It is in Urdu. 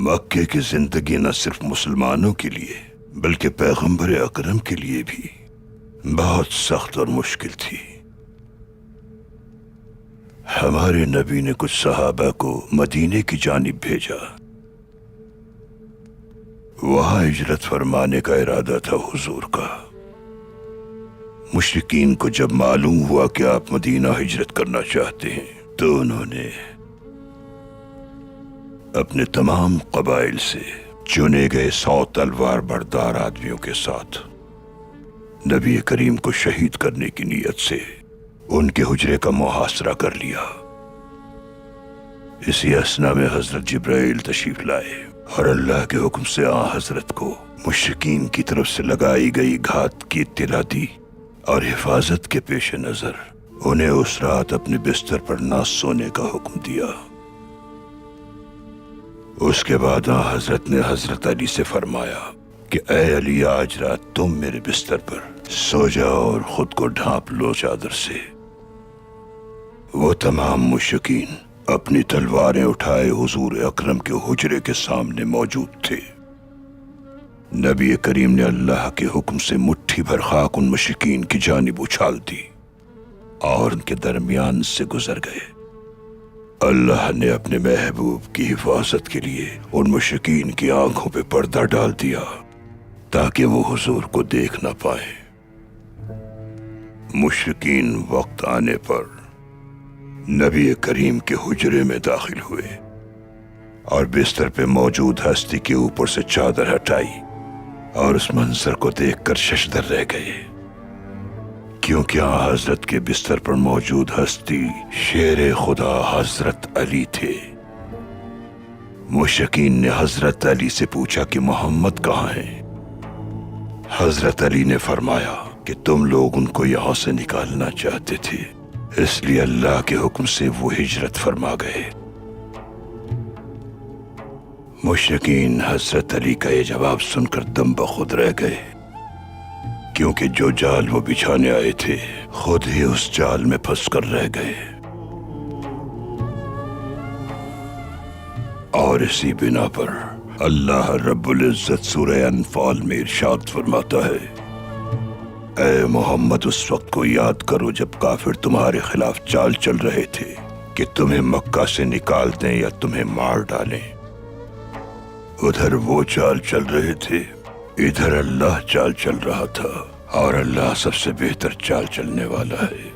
مکے کی زندگی نہ صرف مسلمانوں کے لیے بلکہ پیغمبر اکرم کے لیے بھی بہت سخت اور مشکل تھی۔ ہمارے نبی نے کچھ صحابہ کو مدینے کی جانب بھیجا۔ وہاں ہجرت فرمانے کا ارادہ تھا حضور کا۔ مشرکین کو جب معلوم ہوا کہ آپ مدینہ ہجرت کرنا چاہتے ہیں تو انہوں نے اپنے تمام قبائل سے چنے گئے 100 تلوار بردار آدمیوں کے ساتھ نبی کریم کو شہید کرنے کی نیت سے ان کے حجرے کا محاصرہ کر لیا۔ اسی اثنا میں حضرت جبرائیل تشریف لائے اور اللہ کے حکم سے حضرت کو مشرکین کی طرف سے لگائی گئی گھات کی اطلاع دی اور حفاظت کے پیش نظر انہیں اس رات اپنے بستر پر نہ سونے کا حکم دیا۔ اس کے بعد حضرت نے حضرت علی سے فرمایا کہ اے علی، آج رات تم میرے بستر پر سو جاؤ اور خود کو ڈھانپ لو چادر سے۔ وہ تمام مشرکین اپنی تلواریں اٹھائے حضور اکرم کے حجرے کے سامنے موجود تھے۔ نبی کریم نے اللہ کے حکم سے مٹھی بھر خاک ان مشرکین کی جانب اچھال دی اور ان کے درمیان سے گزر گئے۔ اللہ نے اپنے محبوب کی حفاظت کے لیے ان مشرکین کی آنکھوں پہ پردہ ڈال دیا تاکہ وہ حضور کو دیکھ نہ پائیں۔ مشرکین وقت آنے پر نبی کریم کے حجرے میں داخل ہوئے اور بستر پہ موجود ہستی کے اوپر سے چادر ہٹائی اور اس منظر کو دیکھ کر ششدر رہ گئے، کیونکہ حضرت کے بستر پر موجود ہستی شیر خدا حضرت علی تھے۔ مشرکین نے حضرت علی سے پوچھا کہ محمد کہاں ہیں؟ حضرت علی نے فرمایا کہ تم لوگ ان کو یہاں سے نکالنا چاہتے تھے، اس لیے اللہ کے حکم سے وہ ہجرت فرما گئے۔ مشرکین حضرت علی کا یہ جواب سن کر دم بخود رہ گئے، کیونکہ جو جال وہ بچھانے آئے تھے خود ہی اس جال میں پھنس کر رہ گئے۔ اور اسی بنا پر اللہ رب العزت سورہ انفال میں ارشاد فرماتا ہے، اے محمد اس وقت کو یاد کرو جب کافر تمہارے خلاف چال چل رہے تھے کہ تمہیں مکہ سے نکال دیں یا تمہیں مار ڈالیں۔ ادھر وہ چال چل رہے تھے، ادھر اللہ چال چل رہا تھا، اور اللہ سب سے بہتر چال چلنے والا ہے۔